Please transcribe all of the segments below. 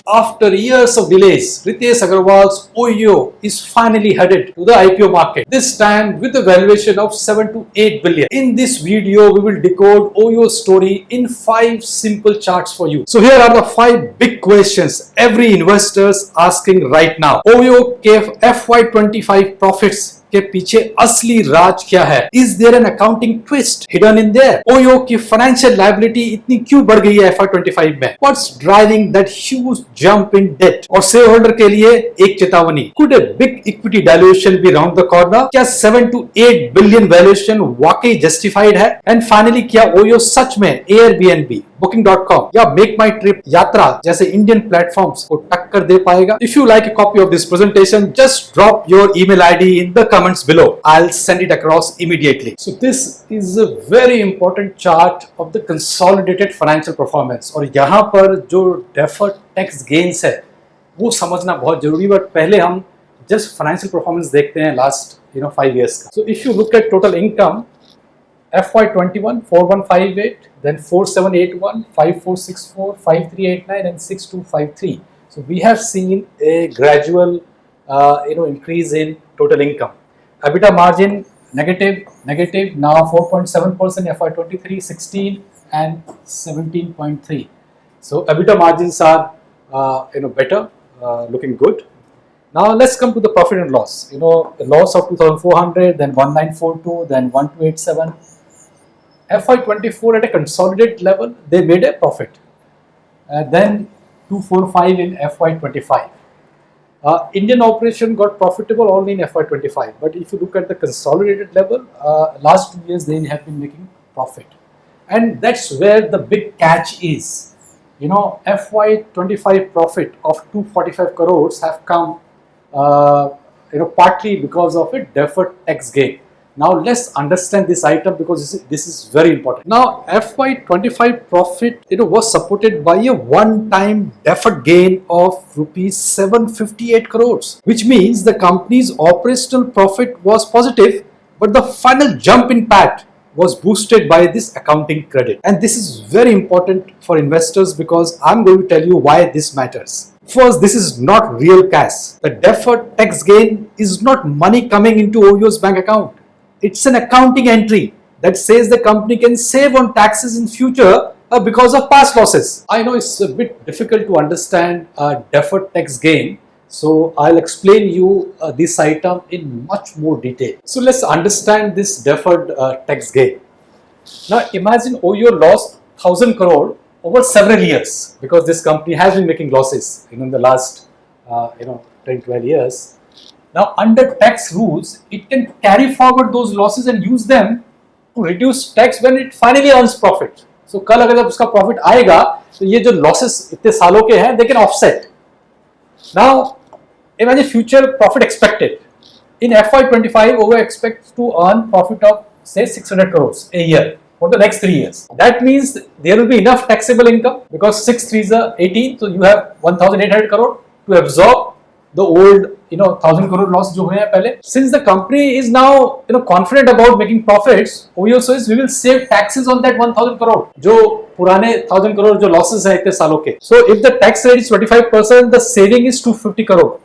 After years of delays, Ritesh Agarwal's OYO is finally headed to the IPO market, this time with a valuation of 7 to 8 billion. In this video, we will decode OYO's story in 5 simple charts for you. So here are the 5 big questions every investor is asking right now. OYO के FY25 profits के पीछे असली राज क्या है? Is there an accounting twist hidden in there? OYO की financial liability इतनी क्यों बढ़ गई है FY25 में? What's driving that huge jump in debt? और shareholder के लिए एक चेतावनी. Could a big equity dilution be round the corner? क्या 7 to 8 billion valuation वाकई justified है? And finally क्या OYO सच में Airbnb, Booking.com या MakeMyTrip, Yatra जैसे इंडियन प्लेटफॉर्म्स को टक्कर दे पाएगा? If you like a copy of this presentation, just drop your email ID in the comments below. I'll send it across immediately. So this is a very important chart of the consolidated financial performance. और यहाँ पर जो deferred tax gains है वो समझना बहुत जरूरी है. बट पहले हम just financial performance देखते हैं last 5 years का. So if you look at total income, FY21 4158, then 4781, 5464, 5389 and 6253. So we have seen a gradual increase in total income. EBITDA margin negative now 4.7%, FY23 16 and 17.3. So EBITDA margins are better, looking good. Now let's come to the profit and loss. The loss of 2400, then 1942, then 1287. FY24 at a consolidated level, they made a profit. Then 245 in FY25. Indian operation got profitable only in FY25. But if you look at the consolidated level, last 2 years they have been making profit. And that's where the big catch is. FY25 profit of 245 crores have come partly because of a deferred tax gain. Now let's understand this item because this is very important. Now FY25 profit was supported by a one-time deferred gain of rupees 758 crores, which means the company's operational profit was positive, but the final jump in PAT was boosted by this accounting credit. And this is very important for investors because I'm going to tell you why this matters. First, this is not real cash. The deferred tax gain is not money coming into OYO's bank account. It's an accounting entry that says the company can save on taxes in future because of past losses. I know it's a bit difficult to understand deferred tax gain, so I'll explain you this item in much more detail. So let's understand this deferred tax gain. Now imagine OYO lost 1000 crore over several years because this company has been making losses in the last 10-12 years. Now under tax rules, it can carry forward those losses and use them to reduce tax when it finally earns profit. So कल अगर जब उसका profit आएगा तो ये जो losses इतने सालों के हैं, they can offset. Now imagine future profit expected. In FY25, OYO expects to earn profit of say 600 crores a year for the next 3 years. That means there will be enough taxable income because 6 3s are 18, so you have 1800 crore to absorb the old 1000 crore loss जो हुए हैं पहले. Since the company is now confident about making profits, OYO says we will save taxes on that 1000 crore जो पुराने 1000 crore जो losses हैं इतने सालों के. So if the tax rate is 25%, the saving is 250 crore.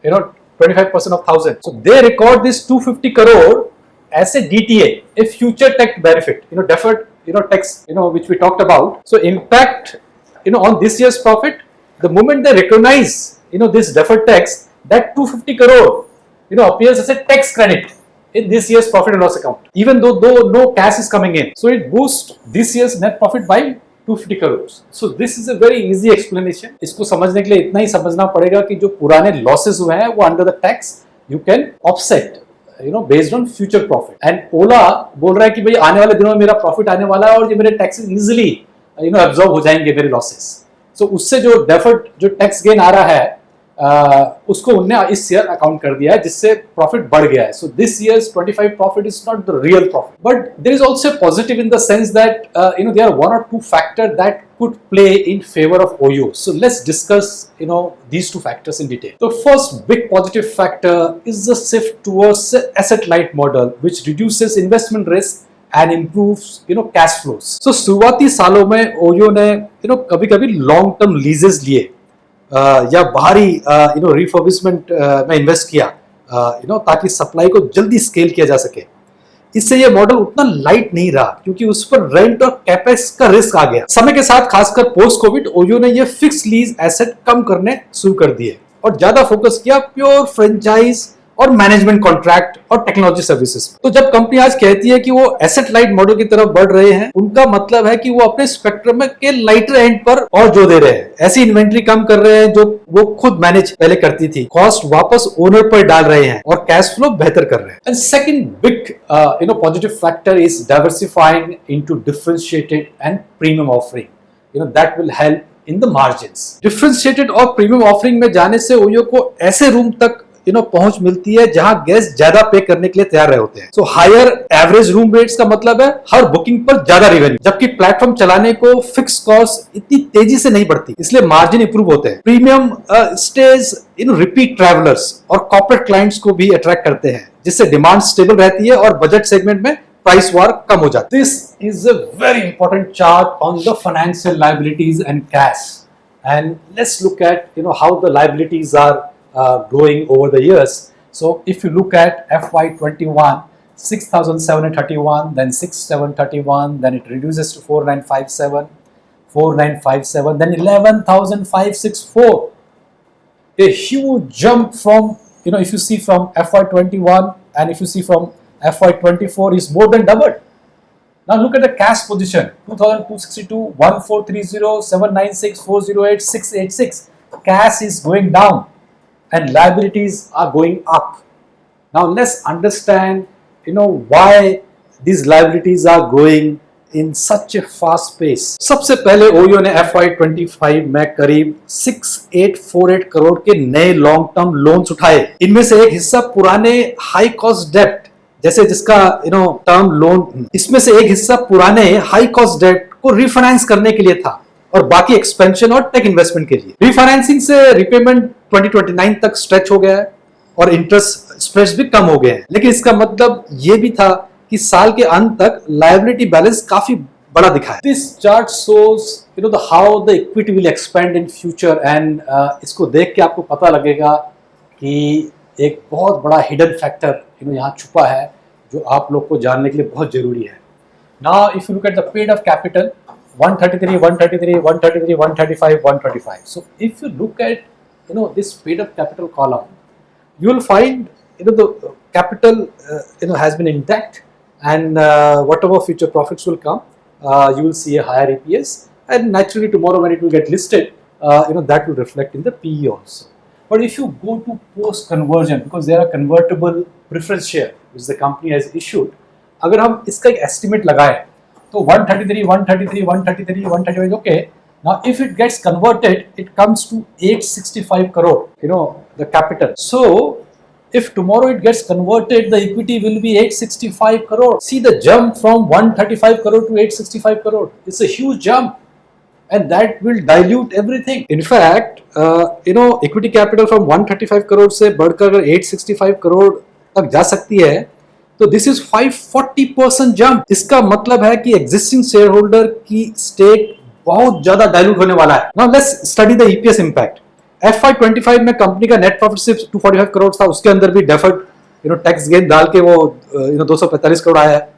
25% of 1000. So they record this 250 crore as a DTA, a future tax benefit. Deferred tax which we talked about. So impact on this year's profit, the moment they recognize this deferred tax, that 250 crore appears as a tax credit in this year's profit and loss account, even though no cash is coming in. So it boosts this year's net profit by 250 crores. So this is a very easy explanation. इसको समझने के लिए इतना ही समझना पड़ेगा कि जो पुराने losses हुए हैं वो under the tax you can offset based on future profit. And ओला बोल रहा है कि भाई आने वाले दिनों में मेरा profit आने वाला है और ये मेरे taxes easily absorb हो जाएंगे मेरे losses. So उससे जो deferred जो tax gain आ रहा है उसको उन्होंने इस ईयर अकाउंट कर दिया है जिससे प्रॉफिट बढ़ गया है. So this years 25 profit is not the real profit, but there is also positive in the sense that there are one or two factor दैट could play in favor of OYO. So let's discuss these two factors in detail. The first big positive factor is the shift towards asset light model which reduces investment risk and improves cash flows. So शुरुआती सालों में OYO ने कभी-कभी long term leases लिए या बाहरी refurbishment में invest किया ताकि सप्लाई को जल्दी स्केल किया जा सके। इससे ये मॉडल उतना लाइट नहीं रहा क्योंकि उस पर रेंट और कैपेक्स का रिस्क आ गया। समय के साथ खासकर पोस्ट कोविड ओयो ने ये फिक्स लीज एसेट कम करने शुरू कर दिए और ज्यादा फोकस किया प्योर फ्रेंचाइज और मैनेजमेंट कॉन्ट्रैक्ट और टेक्नोलॉजी सर्विसेज। तो जब कंपनी आज कहती है कि वो एसेट लाइट मॉडल की तरफ बढ़ रहे हैं, उनका मतलब है कि वो अपने स्पेक्ट्रम के लाइटर एंड पर और जोर दे रहे हैं। ऐसी इन्वेंट्री कम कर रहे हैं जो वो खुद मैनेज पहले करती थी, कॉस्ट वापस ओनर पर डाल रहे हैं और कैश फ्लो बेहतर कर रहे हैं। And second big positive factor is diversifying into differentiated and premium offering that will help in the margins. Differentiated और प्रीमियम ऑफरिंग में जाने से ओयो को ऐसे रूम तक पहुंच मिलती है जहां गेस्ट ज्यादा पे करने के लिए तैयार रहे होते हैं। So higher average room rates का मतलब है हर बुकिंग पर ज्यादा रेवेन्यू, जबकि प्लेटफॉर्म चलाने को फिक्स कॉस्ट इतनी तेजी से नहीं बढ़ती, इसलिए मार्जिन इंप्रूव होते हैं। प्रीमियम स्टेज रिपीट ट्रैवलर्स और कॉर्पोरेट क्लाइंट्स को भी अट्रैक्ट करते हैं, जिससे डिमांड स्टेबल रहती है और बजट सेगमेंट में प्राइस वार कम हो जाती है। This is a very important chart on the financial liabilities and cash, and let's look at how the liabilities are growing over the years. So if you look at FY21, 6,731, then 6,731, then it reduces to 4,957, 4,957, then 11,564. A huge jump from, if you see from FY21 and if you see from FY24 is more than doubled. Now look at the cash position, 2,262, 1,430, 796, 408, 686. Cash is going down and liabilities are going up. Now let's understand why these liabilities are growing in such a fast pace. सबसे पहले OYO ने FY25 में करीब 6848 करोड़ के नए long term loans उठाए। इनमें से एक हिस्सा पुराने हाई कॉस्ट डेब्ट, जैसे जिसका टर्म लोन, इसमें से एक हिस्सा पुराने हाई कॉस्ट डेब्ट को रिफाइनेंस करने के लिए था और बाकी एक्सपेंशन और टेक इन्वेस्टमेंट के लिए। रिफाइनेंसिंग से रिपेमेंट 2029 तक स्ट्रेच हो गया है और इंटरेस्ट स्प्रेड्स भी कम हो गए हैं, लेकिन इसका मतलब ये भी था कि साल के अंत तक लायबिलिटी बैलेंस काफी बड़ा दिखा है। This chart shows how the equity will expand in future, and इसको देख के आपको पता लगेगा कि एक बहुत बड़ा हिडन फैक्टर यहाँ छुपा है जो आप लोग को जानने के लिए बहुत जरूरी है। Now if you look at the paid of capital, 133, 133, 133, 135, 125. So if you look at this paid up capital column, you will find the capital has been intact, and whatever future profits will come, you will see a higher EPS, and naturally tomorrow when it will get listed, that will reflect in the PE also. But if you go to post conversion, because there are convertible preference share which the company has issued, अगर हम इसका एक estimate लगाएं तो 133, 133, 133, 135, okay. Now if it gets converted, it comes to 865 crore, the capital. So if tomorrow it gets converted, the equity will be 865 crore. See the jump from 135 crore to 865 crore. It's a huge jump, and that will dilute everything. In fact, equity capital from 135 crore से बढ़कर अगर 865 crore तक जा सकती है, तो this is 540% jump. इसका मतलब है कि एग्जिस्टिंग शेयर होल्डर की स्टेक बहुत ज्यादा डाइल्यूट होने वाला है। Now let's study the EPS impact. FY25 में कंपनी का नेट प्रॉफिट सिर्फ 245 करोड़ था, उसके अंदर भी डेफर्ड टैक्स गेन डाल के वो 245 करोड़ आया है।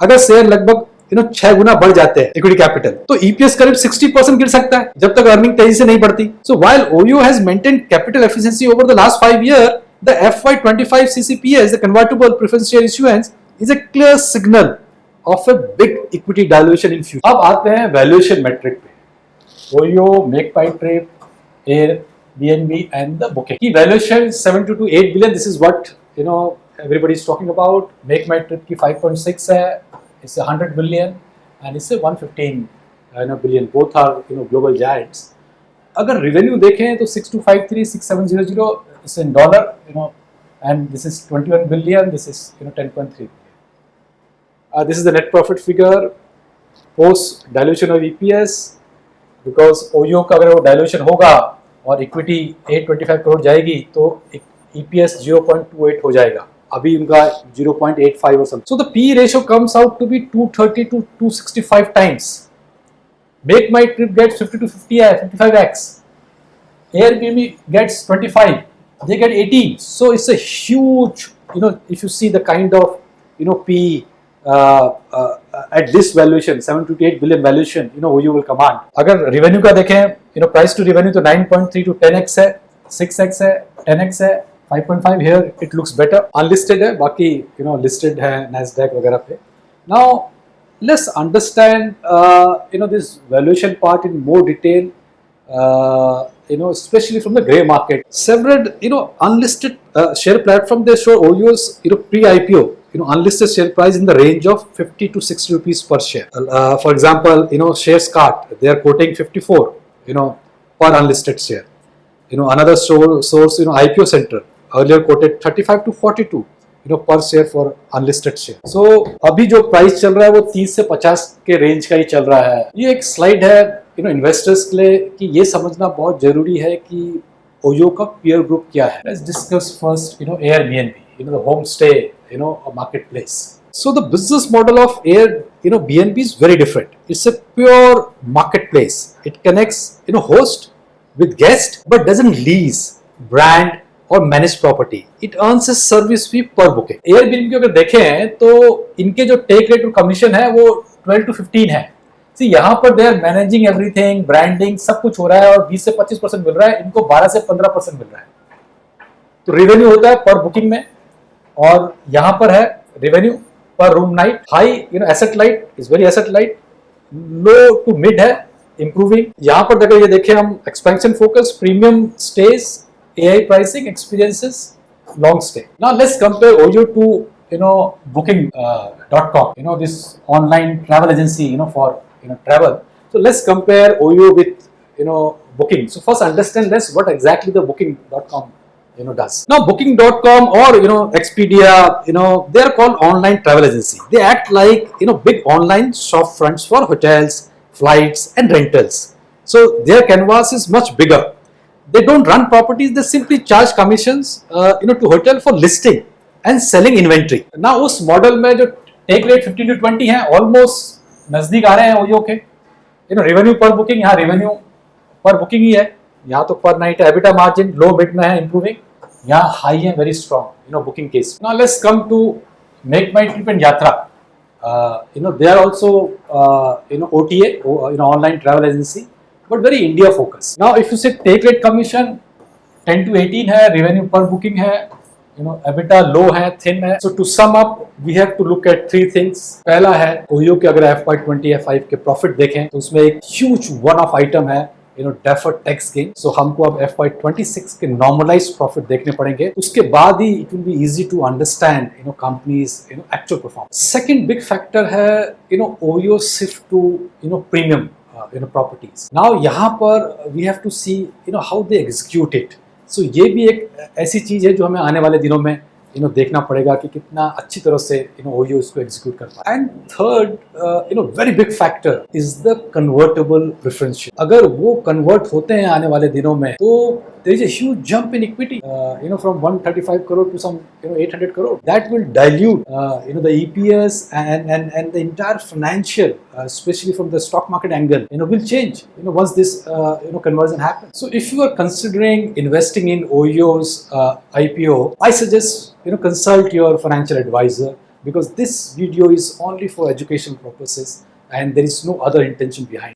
अगर शेयर लगभग 6 गुना बढ़ जाते हैं इक्विटी कैपिटल, तो ईपीएस करीब 60% गिर सकता है जब तक अर्निंग तेजी से नहीं बढ़ती। सो while OYO has maintained capital efficiency over the last 5 year, the FY25 CCPS, the convertible preference share issuance, is a clear signal of a big equity dilution in future. अब आते हैं valuation metric पे। OYO, MakeMyTrip, Airbnb and the booking. की valuation 7 to 8 billion. This is what everybody is talking about. MakeMyTrip की 5.6 है, इससे 100 billion and इससे 115 billion. Both are global giants. अगर revenue देखें तो 6253, 6700 is in dollar, and this is 21 billion, this is 10.3 billion. This is the net profit figure post dilution of EPS, because OYO का अगर वो dilution होगा और equity 825 crore जाएगी तो EPS 0.28 हो जाएगा, अभी उनका 0.85 or something. So the PE ratio comes out to be 230 to 265 times. MakeMyTrip gets 50 to 55x. Airbnb gets 25, they get 18. So it's a huge, if you see the kind of, P at this valuation, 728 billion valuation, OYO will command. अगर revenue का देखें, price to revenue तो 9.3 to 10x है, 6x है, 10x है, 5.5 here it looks better. Unlisted है, बाकी listed है Nasdaq वगैरह पे. Now let's understand this valuation part in more detail. Especially from the grey market. Several unlisted share platform, they show OYO's pre-IPO unlisted share price in the range of 50 to 60 rupees per share. For example, shares cart, they are quoting 54 per unlisted share. Another source IPO Center earlier quoted 35 to 42 per share for unlisted share. So अभी जो price चल रहा है वो 30 से 50 के range का ही चल रहा है. ये एक स्लाइड है इन्वेस्टर्स के लिए कि ये समझना बहुत जरूरी है कि OYO का peer group क्या है. Let's discuss first Airbnb, the homestay, a marketplace. So the business model of Airbnb is very different. It's a pure marketplace. It connects host with guest but doesn't lease, brand और manage property. It earns a service fee पर booking. Airbnb को अगर देखें तो इनके जो take rate और commission है वो 12 to 15 है. सी यहाँ पर they are managing everything, branding सब कुछ हो रहा है और 20 से 25% मिल रहा है. इनको 12 से 15% मिल रहा है. तो रेवेन्यू होता है पर बुकिंग में और यहाँ पर है रेवेन्यू पर room night. High asset light, is very asset light. Low to mid है, इंप्रूविंग. यहाँ पर अगर ये देखें हम expansion focus, premium stage, AI pricing, experiences, long stay. Now let's compare OYO to booking.com. This online travel agency for travel. So let's compare OYO with booking. So first understand this, what exactly the booking.com does. Now booking.com or Expedia, they are called online travel agency. They act like big online shop fronts for hotels, flights and rentals. So their canvas is much bigger. They don't run properties, they simply charge commissions to hotel for listing and selling inventory. Now उस model में जो take rate 15 to 20 है, almost नजदीक आ रहे हैं OYO के. Revenue पर booking, यहाँ रेवेन्यू पर बुकिंग ही है, यहाँ तो पर नाइट है. एबिटा मार्जिन लो मिड में है, इंप्रूविंग. यहाँ हाई है, very strong booking case. Now let's come to MakeMyTrip and Yatra. They are also OTA, online travel agency, but very India focused. Now if you say take rate commission 10 to 18 है, revenue per booking है, EBITDA low है, thin है. So to sum up, we have to look at three things. पहला है OYO के अगर FY25 के profit देखें तो उसमें एक huge one off item है deferred tax gain. So हमको अब FY26 के normalized profit देखने पड़ेंगे. उसके बाद ही it will be easy to understand companies actual performance. Second big factor है OYO shift to premium properties. Now यहाँ पर we have to see how they execute it. So ये भी एक ऐसी चीज है जो हमें आने वाले दिनों में देखना पड़ेगा कि कितना अच्छी तरह से OYO इसको एग्जीक्यूट कर पाए. And third very big factor is the convertible preference share. अगर वो कन्वर्ट होते हैं आने वाले दिनों में तो there is a huge jump in equity from 135 crore to some 800 crore. That will dilute the EPS and the entire financial, especially from the stock market angle, will change once this conversion happens. So if you are considering investing in OYO's IPO, I suggest consult your financial advisor, because this video is only for educational purposes and there is no other intention behind.